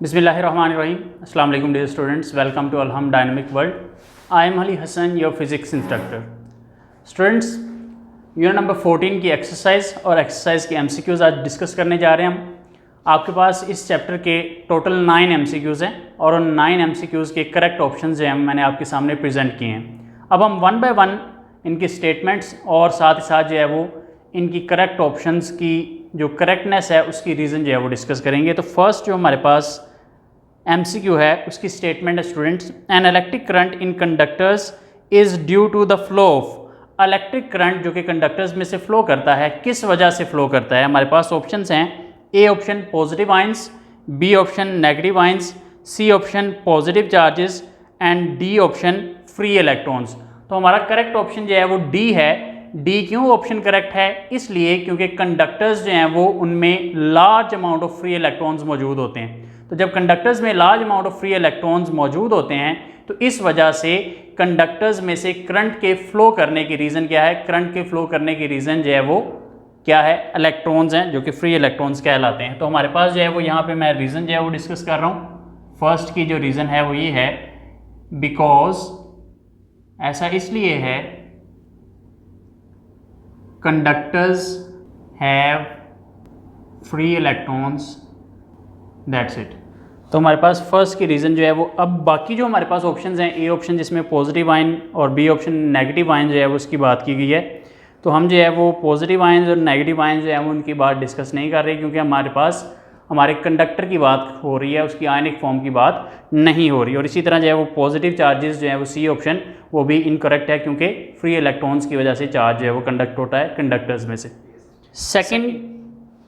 बिस्मिल्लाहिर्रहमानिर्रहीम। अस्सलाम वालेकुम dear students, welcome to Alham dynamic world. I am Ali Hasan, your physics instructor. Students, unit number 14 की exercise और एक्सरसाइज के एमसीक्यूज़ आज डिस्कस करने जा रहे हैं हम। आपके पास इस चैप्टर के टोटल 9 एमसीक्यूज़ हैं और उन 9 एमसीक्यूज़ के करेक्ट ऑप्शन जो हैं मैंने आपके सामने प्रेजेंट किए हैं। अब हम वन बाय वन इनके स्टेटमेंट्स और साथ ही साथ जो है वो इनकी करेक्ट ऑप्शंस की जो करेक्टनेस है उसकी रीज़न जो है वो डिस्कस करेंगे। तो फर्स्ट जो हमारे पास एमसीक्यू है उसकी स्टेटमेंट है students, an electric current in conductors is due to the flow of. Electric current जो कि कंडक्टर्स में से फ्लो करता है, किस वजह से फ्लो करता है? हमारे पास ऑप्शंस हैं, A option positive ions, B option negative ions, C option positive charges and D option free electrons. तो हमारा करेक्ट ऑप्शन जो है वो डी है। डी क्यों ऑप्शन करेक्ट है? इसलिए क्योंकि कंडक्टर्स जो हैं वो उनमें large amount of free electrons मौजूद होते हैं। तो जब कंडक्टर्स में large amount of free electrons मौजूद होते हैं तो इस वजह से कंडक्टर्स में से करंट के फ्लो करने की रीज़न क्या है? करंट के फ्लो करने की रीज़न जो है वो क्या है? इलेक्ट्रॉन्स हैं जो कि फ्री इलेक्ट्रॉन्स कहलाते हैं। तो हमारे पास जो है वो यहाँ पे मैं रीज़न जो है वो डिस्कस कर रहा हूँ। फर्स्ट की जो रीज़न है वो ये है, बिकॉज ऐसा इसलिए है conductors have free electrons, that's it. तो हमारे पास फर्स्ट की रीज़न जो है वो, अब बाकी जो हमारे पास ऑप्शंस हैं, ए ऑप्शन जिसमें पॉजिटिव आयन और बी ऑप्शन नेगेटिव आयन जो है वो उसकी बात की गई है। तो हम जो है वो पॉजिटिव आयन और नेगेटिव आयन जो है वो उनकी बात डिस्कस नहीं कर रहे क्योंकि हमारे पास हमारे कंडक्टर की बात हो रही है, उसकी आयनिक फॉर्म की बात नहीं हो रही। और इसी तरह जो है वो पॉजिटिव चार्जेस जो है वो सी ऑप्शन वो भी इनकरेक्ट है क्योंकि फ्री इलेक्ट्रॉन्स की वजह से चार्ज जो है वो कंडक्ट होता है कंडक्टर्स में से। Second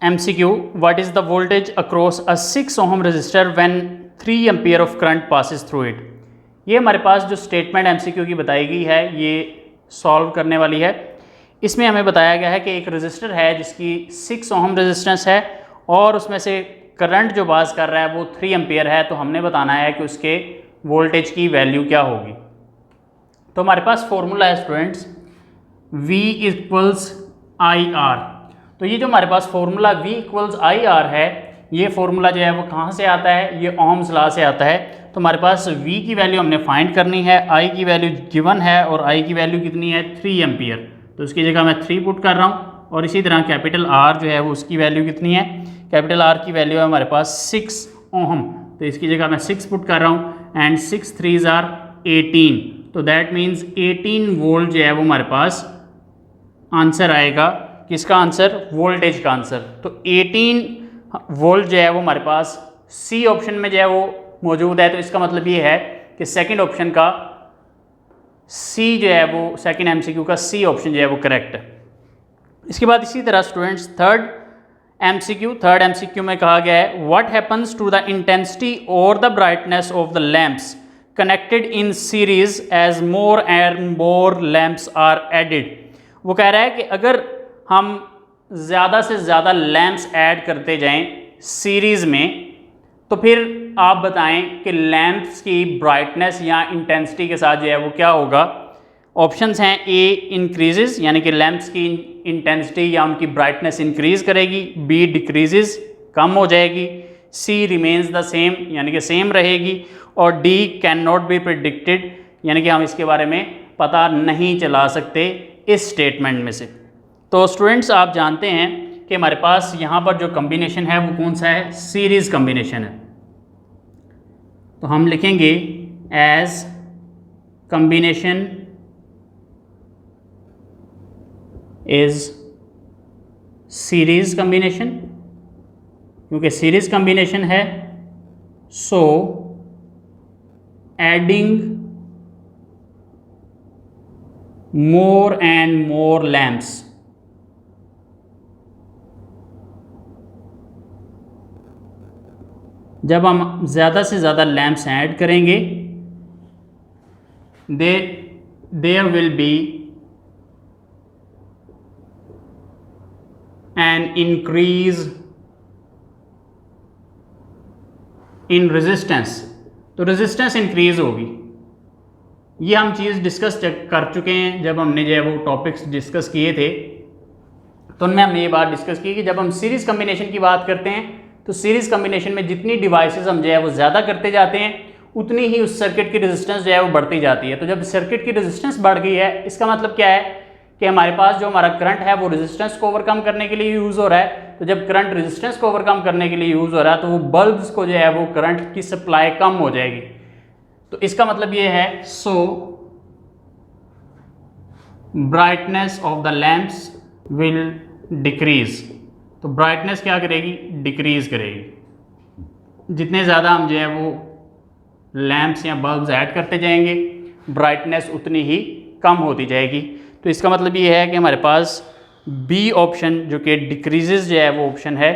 MCQ, what is the voltage across a 6 ohm resistor when 3 ampere of current passes through it? ये हमारे पास जो स्टेटमेंट MCQ की बताई गई है ये सॉल्व करने वाली है। इसमें हमें बताया गया है कि एक रजिस्टर है जिसकी 6 ओम रेजिस्टेंस है और उसमें से करंट जो पास कर रहा है वो 3 एम्पियर है। तो हमने बताना है कि उसके वोल्टेज की वैल्यू क्या होगी। तो हमारे पास फॉर्मूला है स्टूडेंट्स, V इक्वल्स IR। तो ये जो हमारे पास फॉर्मूला V इक्वल्स IR है, ये फॉर्मूला जो है वो कहाँ से आता है? ये ओम्स लॉ से आता है। तो हमारे पास V की वैल्यू हमने फाइंड करनी है, I की वैल्यू गिवन है और I की वैल्यू कितनी है? 3 एम्पियर। तो उसकी जगह मैं 3 पुट कर रहा हूँ और इसी तरह कैपिटल R जो है वो उसकी वैल्यू कितनी है? कैपिटल R की वैल्यू है हमारे पास 6 ओम। तो इसकी जगह मैं 6 पुट कर रहा हूँ एंड 6 3s are 18। तो दैट मीन्स 18 वोल्ट जो है वो हमारे पास आंसर आएगा। किसका आंसर? वोल्टेज का आंसर। तो 18 वोल्ट जो है वो हमारे पास सी ऑप्शन में जो है वो मौजूद है। तो इसका मतलब ये है कि सेकंड ऑप्शन का सी जो है वो, सेकंड एमसीक्यू का सी ऑप्शन जो है वो करेक्ट है। इसके बाद इसी तरह स्टूडेंट्स थर्ड एमसीक्यू में कहा गया है, what happens to the intensity और the brightness of the lamps connected in series as more and more lamps are added. वो कह रहा है कि अगर हम ज़्यादा से ज़्यादा लैंप्स ऐड करते जाएं सीरीज़ में तो फिर आप बताएं कि लैंप्स की ब्राइटनेस या इंटेंसिटी के साथ जो है वो क्या होगा? ऑप्शंस हैं, ए इंक्रीजेस यानी कि लैंप्स की इंटेंसिटी या उनकी ब्राइटनेस इंक्रीज करेगी, बी डिक्रीजेस कम हो जाएगी, सी रिमेन्स द सेम यानी कि सेम रहेगी और D can not be predicted यानी कि हम इसके बारे में पता नहीं चला सकते इस स्टेटमेंट में से। तो स्टूडेंट्स आप जानते हैं कि हमारे पास यहाँ पर जो कॉम्बिनेशन है वो कौन सा है? सीरीज़ कॉम्बिनेशन है। तो हम लिखेंगे as combination is series combination, क्योंकि सीरीज़ कॉम्बिनेशन है so adding more and more lamps जब हम ज़्यादा से ज़्यादा लैंप्स ऐड करेंगे there will be an increase in resistance. तो रेजिस्टेंस इंक्रीज होगी। ये हम चीज़ डिस्कस कर चुके हैं जब हमने जो है वो टॉपिक्स डिस्कस किए थे। तो उनमें हमने ये बात डिस्कस की कि जब हम सीरीज़ कम्बिनेशन की बात करते हैं तो सीरीज कम्बिनेशन में जितनी डिवाइसेस हम जो है वो ज़्यादा करते जाते हैं उतनी ही उस सर्किट की रेजिस्टेंस जो है वो बढ़ती जाती है। तो जब सर्किट की रेजिस्टेंस बढ़ गई है, इसका मतलब क्या है कि हमारे पास जो हमारा करंट है वो रेजिस्टेंस को ओवरकम करने के लिए यूज़ हो रहा है। तो जब करंट रेजिस्टेंस को ओवरकम करने के लिए यूज़ हो रहा है तो वो बल्ब्स को जो है वो करंट की सप्लाई कम हो जाएगी। तो इसका मतलब ये है so brightness of the lamps will decrease. तो ब्राइटनेस क्या करेगी, डिक्रीज करेगी। जितने ज़्यादा हम जो है वो लैंप्स या बल्ब्स ऐड करते जाएंगे ब्राइटनेस उतनी ही कम होती जाएगी। तो इसका मतलब ये है कि हमारे पास बी ऑप्शन जो कि डिक्रीजेस जो है वो ऑप्शन है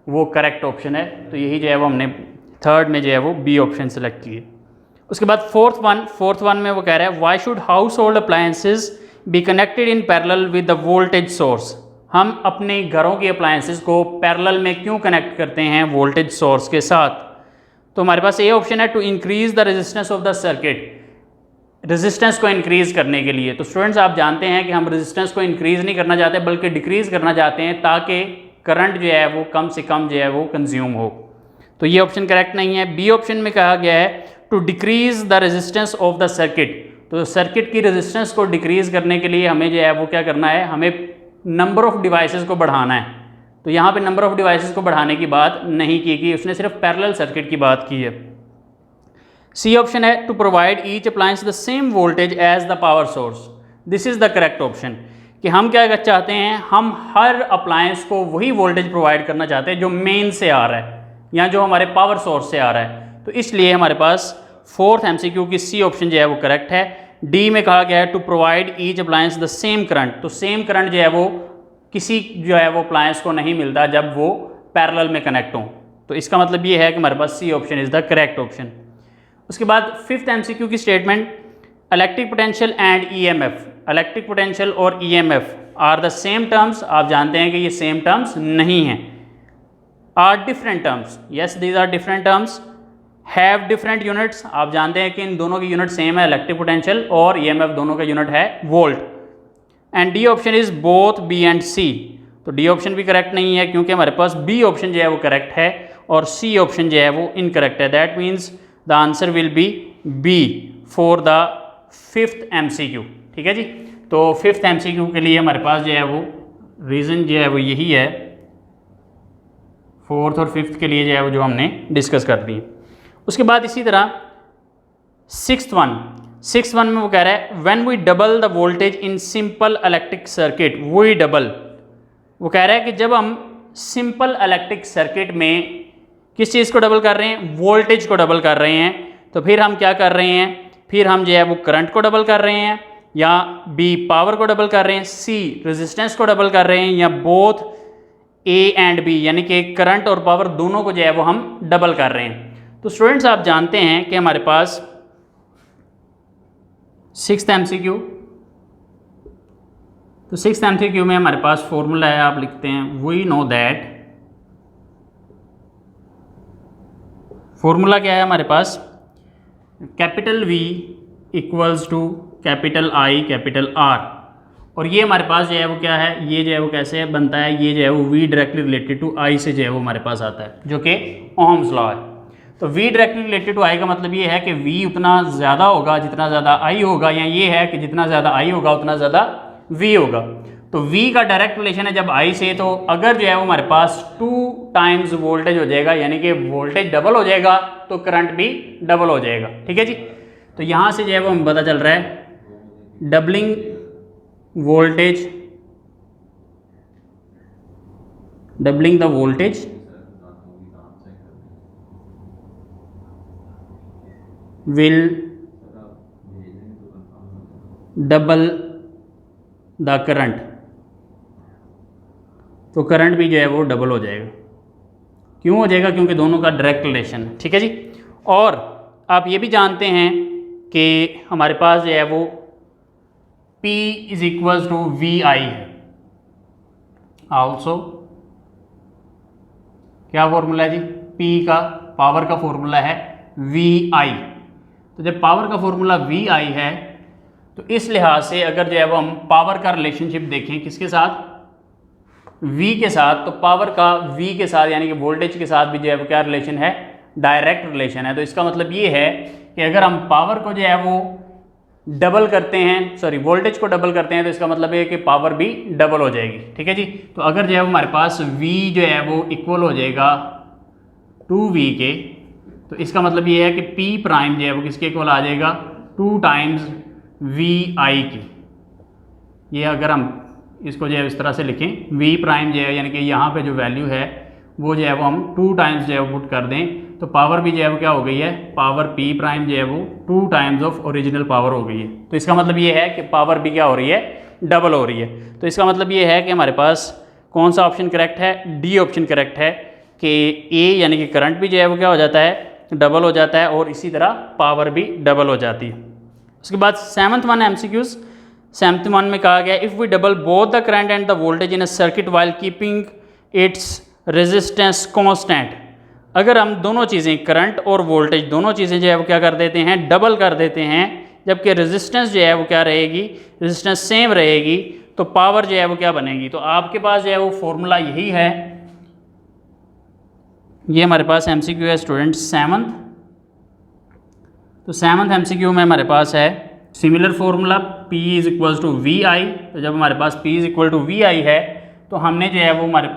वो करेक्ट ऑप्शन है। तो यही जो है वो हमने थर्ड में जो है वो बी ऑप्शन सेलेक्ट किए। उसके बाद फोर्थ वन में वो कह रहा है why should house hold appliances be connected in parallel with the voltage source. हम अपने घरों की अप्लायंसेस को पैरेलल में क्यों कनेक्ट करते हैं वोल्टेज सोर्स के साथ। तो हमारे पास ये ऑप्शन है to increase the resistance of the circuit, resistance को इंक्रीज करने के लिए। तो स्टूडेंट्स आप जानते हैं कि हम रेजिस्टेंस को इंक्रीज नहीं करना चाहते बल्कि डिक्रीज करना चाहते हैं ताकि करंट जो है वो कम से कम जो है वो कंज्यूम हो। तो ये ऑप्शन करेक्ट नहीं है। बी ऑप्शन में कहा गया है to decrease the resistance of the circuit. तो सर्किट की रेजिस्टेंस को डिक्रीज करने के लिए हमें जो है वो क्या करना है, हमें नंबर ऑफ डिवाइसेस को बढ़ाना है। तो यहाँ पे नंबर ऑफ डिवाइसेस को बढ़ाने की बात नहीं की गई, उसने सिर्फ पैरेलल सर्किट की बात की है। सी ऑप्शन है to provide each appliance the same voltage as the power source. This is the correct option कि हम क्या चाहते हैं, हम हर अप्लायंस को वही वोल्टेज प्रोवाइड करना चाहते हैं जो मेन से आ रहा है या जो हमारे पावर सोर्स से आ रहा है। तो इसलिए हमारे पास फोर्थ एमसीक्यू की सी ऑप्शन जो है वो करेक्ट है। डी में कहा गया है to provide each appliance the same current. तो सेम करंट जो है वो किसी जो है वो अप्लायंस को नहीं मिलता जब वो पैरेलल में कनेक्ट हों। तो इसका मतलब ये है कि हमारे पास C option is the correct option. उसके बाद फिफ्थ एमसीक्यू की statement electric potential and EMF. Electric potential और EMF are the same terms. आप जानते हैं कि ये सेम टर्म्स नहीं हैं, are different terms. Yes these are different terms. Have different units. आप जानते हैं कि इन दोनों की यूनिट सेम है, इलेक्ट्रिक पोटेंशियल और ईएमएफ दोनों का यूनिट है volt. And D option is both B and C. तो डी ऑप्शन भी करेक्ट नहीं है क्योंकि हमारे पास बी ऑप्शन जो है वो करेक्ट है और सी ऑप्शन जो है वो इनकरेक्ट है। That means the answer will be B for the fifth MCQ. ठीक है जी। तो फिफ्थ एमसीक्यू के लिए हमारे पास जो है वो रीज़न जो है वो यही है, फोर्थ और फिफ्थ के लिए जो है वो जो हमने डिस्कस कर दी। उसके बाद इसी तरह सिक्स्थ वन में वो कह रहा है when we double the voltage in simple electric circuit we double. वो कह रहा है कि जब हम सिंपल इलेक्ट्रिक सर्किट में किस चीज़ को डबल कर रहे हैं, वोल्टेज को डबल कर रहे हैं, तो फिर हम क्या कर रहे हैं, फिर हम जो है वो करंट को डबल कर रहे हैं, या बी पावर को डबल कर रहे हैं, सी रेजिस्टेंस को डबल कर रहे हैं, या बोथ ए एंड बी यानी कि करंट और पावर दोनों को जो है वो हम डबल कर रहे हैं। तो स्टूडेंट्स आप जानते हैं कि हमारे पास सिक्स्थ एमसीक्यू, तो सिक्स्थ एमसीक्यू में हमारे पास फॉर्मूला है, आप लिखते हैं वी नो दैट। फॉर्मूला क्या है हमारे पास, capital V equals to capital I capital R। और ये हमारे पास जो है वो क्या है, ये जो है वो कैसे बनता है, ये जो है वो V directly related to I से जो है वो हमारे पास आता है जो कि ओहम्स लॉ है। तो V directly related to I का मतलब ये है कि V उतना ज़्यादा होगा जितना ज़्यादा I होगा, या ये है कि जितना ज़्यादा I होगा उतना ज़्यादा V होगा। तो V का डायरेक्ट रिलेशन है जब I से, तो अगर जो है वो हमारे पास 2 टाइम्स वोल्टेज हो जाएगा यानी कि वोल्टेज डबल हो जाएगा तो करंट भी डबल हो जाएगा। ठीक है जी। तो यहाँ से जो है वो हमें पता चल रहा है doubling voltage, doubling the voltage will double the current. तो करंट भी जो है वो डबल हो जाएगा। क्यों हो जाएगा, क्योंकि दोनों का डायरेक्ट रिलेशन है। ठीक है जी। और आप ये भी जानते हैं कि हमारे पास जो है वो P is equals to VI है। आल्सो क्या फॉर्मूला है जी, P का पावर का फॉर्मूला है VI। तो जब पावर का फॉर्मूला VI है तो इस लिहाज से अगर जो है वो हम पावर का रिलेशनशिप देखें किसके साथ, V के साथ, तो पावर का V के साथ यानी कि वोल्टेज के साथ भी जो है वो क्या रिलेशन है, डायरेक्ट रिलेशन है। तो इसका मतलब ये है कि अगर हम पावर को जो है वो डबल करते हैं, सॉरी वोल्टेज को डबल करते हैं, तो इसका मतलब है कि पावर भी डबल हो जाएगी। ठीक है जी। तो अगर जो है हमारे पास V जो है वो इक्वल हो जाएगा 2V के, तो इसका मतलब ये है कि P प्राइम जो है वो किसके इक्वल आ जाएगा, 2 टाइम्स VI की। ये अगर हम इसको जो है इस तरह से लिखें, V प्राइम जो है यानी कि यहाँ पे जो वैल्यू है वो जो है वो हम 2 टाइम्स जो है वो पुट कर दें, तो पावर भी जो है वो क्या हो गई है, पावर P प्राइम जो है वो 2 टाइम्स ऑफ ओरिजिनल पावर हो गई है। तो इसका मतलब ये है कि पावर भी क्या हो रही है, डबल हो रही है। तो इसका मतलब ये है कि हमारे पास कौन सा ऑप्शन करेक्ट है, डी ऑप्शन करेक्ट है कि ए यानी कि करंट भी जो है वो क्या हो जाता है, डबल हो जाता है, और इसी तरह पावर भी डबल हो जाती है। उसके बाद 7th one MCQs, 7th one में कहा गया if we double both the current and the voltage in a circuit while keeping its resistance constant. अगर हम दोनों चीज़ें करंट और वोल्टेज दोनों चीज़ें जो है वो क्या कर देते हैं, डबल कर देते हैं, जबकि रेजिस्टेंस जो है वो क्या रहेगी, रेजिस्टेंस सेम रहेगी, तो पावर जो है वो क्या बनेगी। तो आपके पास जो है वो फॉर्मूला यही है। ये हमारे पास MCQ है स्टूडेंट 7th। तो 7th MCQ में हमारे पास है similar formula P is equal to VI। तो जब हमारे पास P is equal to VI है तो हमने जो है वो हमारे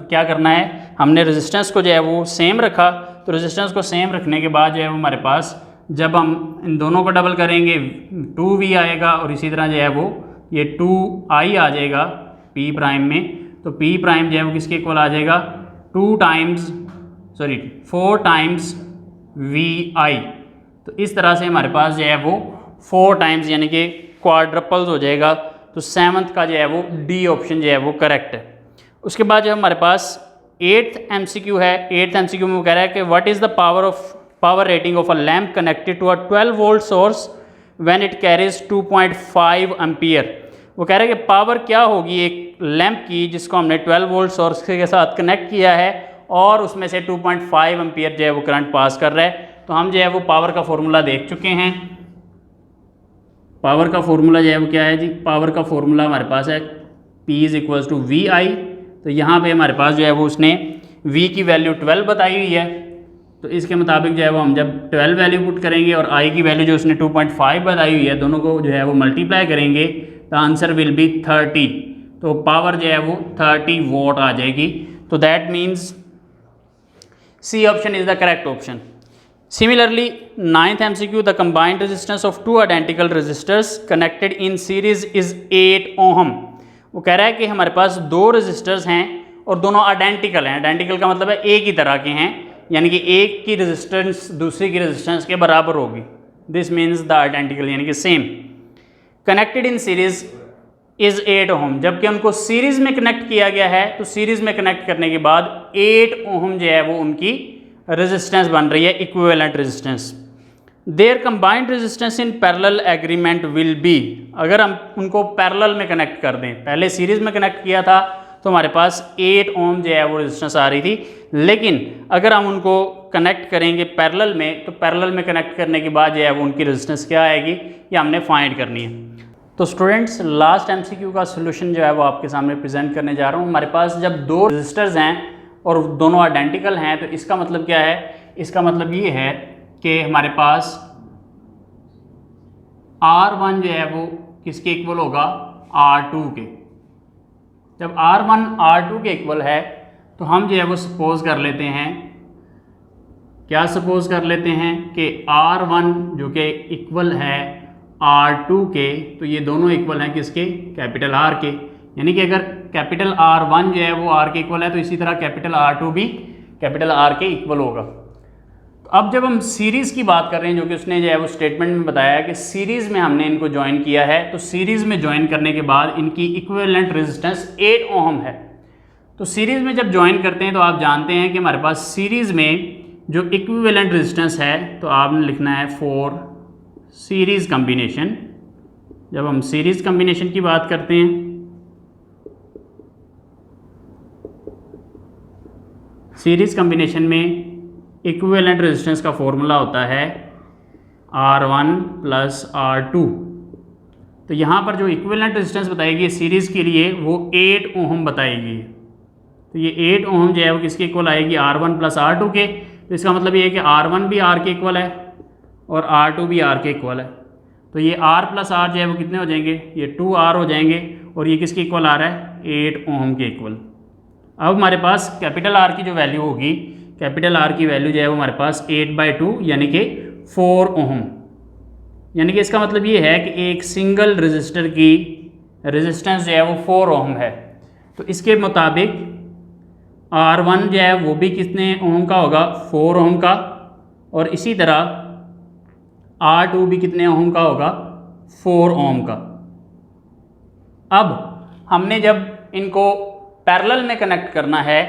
क्या करना है, हमने रेजिस्टेंस को जो है वो सेम रखा। तो रेजिस्टेंस को सेम रखने के बाद जो है वो हमारे पास जब हम इन दोनों को डबल करेंगे 2V आएगा, और इसी तरह जो है वो ये 2I आ जाएगा P प्राइम में। तो P प्राइम जो है वो किसके इक्वल आ जाएगा, 4 टाइम्स VI। तो इस तरह से हमारे पास जो है वो 4 टाइम्स यानी कि क्वाड्रपल्स हो जाएगा। तो 7th का जो है वो डी ऑप्शन जो है वो करेक्ट है। उसके बाद जो हमारे पास 8th MCQ है, 8th MCQ में वो कह रहा है कि what is the power rating of a lamp connected to a 12 volt source when it carries 2.5 ampere. वो कह रहा है कि पावर क्या होगी एक लैम्प की जिसको हमने 12 वोल्ट सोर्स के साथ कनेक्ट किया है और उसमें से 2.5 एम्पियर जो है वो करंट पास कर रहा है। तो हम जो है वो पावर का फॉर्मूला देख चुके हैं। पावर का फॉर्मूला जो है वो क्या है जी, पावर का फॉर्मूला हमारे पास है P is equal to VI। तो यहाँ पे हमारे पास जो है वो उसने V की वैल्यू 12 बताई हुई है। तो इसके मुताबिक जो है वो हम जब 12 वैल्यू पुट करेंगे और I की वैल्यू जो उसने 2.5 बताई हुई है, दोनों को जो है वो मल्टीप्लाई करेंगे, तो आंसर विल बी 30। तो पावर जो है वो 30 वॉट आ जाएगी। तो that means C option is the correct option. Similarly, 9th MCQ, the combined resistance of two identical resistors connected in series is 8 ohm। वो कह रहा है कि हमारे पास दो रेजिस्टर्स हैं और दोनों आइडेंटिकल हैं। आइडेंटिकल का मतलब है एक ही तरह के हैं, यानी कि एक की रेजिस्टेंस दूसरी की रेजिस्टेंस के बराबर होगी। दिस मीन्स द आइडेंटिकल यानी कि same. Connected in series is 8 ओम, जबकि उनको सीरीज में कनेक्ट किया गया है। तो सीरीज में कनेक्ट करने के बाद 8 ओम जो है वो उनकी रेजिस्टेंस बन रही है, equivalent resistance. Their combined resistance in parallel agreement will be. अगर हम उनको पैरेलल में कनेक्ट कर दें, पहले सीरीज में कनेक्ट किया था तो हमारे पास 8 ओम जो है वो रेजिस्टेंस आ रही थी, लेकिन अगर हम उनको कनेक्ट करेंगे पैरेलल में, तो पैरेलल में कनेक्ट करने के बाद जो है वो उनकी रेजिस्टेंस क्या आएगी, ये हमने फाइंड करनी है। तो स्टूडेंट्स, लास्ट MCQ का सोल्यूशन जो है वो आपके सामने प्रेजेंट करने जा रहा हूँ। हमारे पास जब दो रेजिस्टर्स हैं और दोनों आइडेंटिकल हैं, तो इसका मतलब क्या है, इसका मतलब ये है कि हमारे पास R1 जो है वो किसके इक्वल होगा, R2 के। जब R1 R2 के इक्वल है तो हम जो है वो सपोज कर लेते हैं, क्या सपोज कर लेते हैं कि R1 जो कि इक्वल है R2 के, तो ये दोनों इक्वल हैं किसके, कैपिटल R के। यानी कि अगर कैपिटल R1 जो है वो R के इक्वल है, तो इसी तरह कैपिटल R2 भी कैपिटल R के इक्वल होगा। तो अब जब हम सीरीज़ की बात कर रहे हैं, जो कि उसने जो है वो स्टेटमेंट में बताया कि सीरीज़ में हमने इनको ज्वाइन किया है, तो सीरीज़ में ज्वाइन करने के बाद इनकी इक्विवेलेंट रेजिस्टेंस 8 ओम है। तो सीरीज़ में जब ज्वाइन करते हैं तो आप जानते हैं कि हमारे पास सीरीज़ में जो इक्विवेलेंट रेजिस्टेंस है, तो आपने लिखना है फॉर सीरीज़ कम्बिनेशन। जब हम सीरीज़ कम्बिनेशन की बात करते हैं, सीरीज़ कम्बिनेशन में इक्विवेलेंट रेजिस्टेंस का फॉर्मूला होता है R1 प्लस R2। तो यहाँ पर जो इक्विवेलेंट रेजिस्टेंस बताएगी सीरीज़ के लिए वो 8 ओम बताएगी। तो ये 8 ओम जो है वो किसके इक्वल आएगी, R1 प्लस R2 के। तो इसका मतलब ये है कि R1 भी R के इक्वल है और R2 भी R के इक्वल है। तो ये R प्लस R जो है वो कितने हो जाएंगे, ये 2R हो जाएंगे और ये किसके इक्वल आ रहा है, 8 ओम के इक्वल। अब हमारे पास कैपिटल R की जो वैल्यू होगी, कैपिटल R की वैल्यू जो है वो हमारे पास 8/2 यानी कि 4 ओम। यानी कि इसका मतलब ये है कि एक सिंगल रजिस्टर की रेजिस्टेंस जो है वो 4 ओम है। तो इसके मुताबिक R1 जो है वो भी कितने ओम का होगा, 4 ओम का, और इसी तरह R2 भी कितने ओम का होगा, 4 ओम का। अब हमने जब इनको पैरेलल में कनेक्ट करना है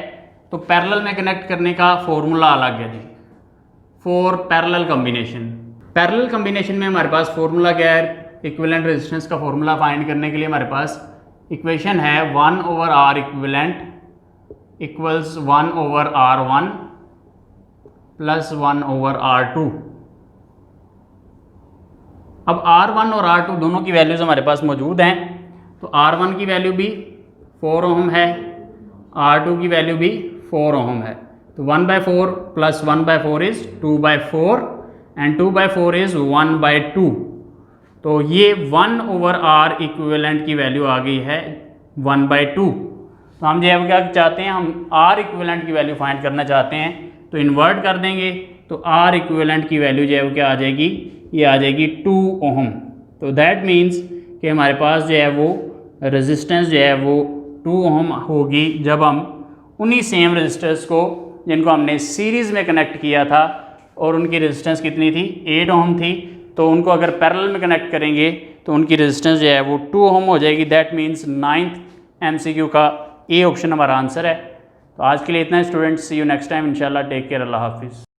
तो पैरेलल में कनेक्ट करने का फॉर्मूला अलग है जी, for parallel combination. Parallel combination में हमारे पास फॉर्मूला क्या है, इक्विवेलेंट रेजिस्टेंस का फॉर्मूला फाइंड करने के लिए हमारे पास इक्वेशन है 1/R equivalent equals 1/R1 plus 1/R2। अब R1 और R2 दोनों की वैल्यूज़ हमारे पास मौजूद हैं। तो R1 की वैल्यू भी 4 ओम है, R2 की वैल्यू भी 4 ओम है। तो 1/4 प्लस 1/4 इज़ 2/4 एंड 2/4 इज़ 1/2। तो ये 1/R इक्विवेलेंट की वैल्यू आ गई है 1/2। तो हम जो है वो क्या चाहते हैं, हम R इक्विवेलेंट की वैल्यू फाइंड करना चाहते हैं। तो इन्वर्ट कर देंगे तो R इक्विवेलेंट की वैल्यू जो है वो क्या आ जाएगी, ये आ जाएगी 2 ओम। तो दैट मीन्स कि हमारे पास जो है वो रेजिस्टेंस जो है वो 2 ओम होगी जब हम उन्हीं सेम रेजिस्टर्स को जिनको हमने सीरीज़ में कनेक्ट किया था और उनकी रेजिस्टेंस कितनी थी, 8 ओम थी, तो उनको अगर पैरेलल में कनेक्ट करेंगे तो उनकी रेजिस्टेंस जो है वो 2 ओम हो जाएगी। दैट मीन्स 9th MCQ का ए ऑप्शन हमारा आंसर है। तो आज के लिए इतना है students, see you next time इंशाल्लाह, टेक केयर, अल्लाह हाफिज़।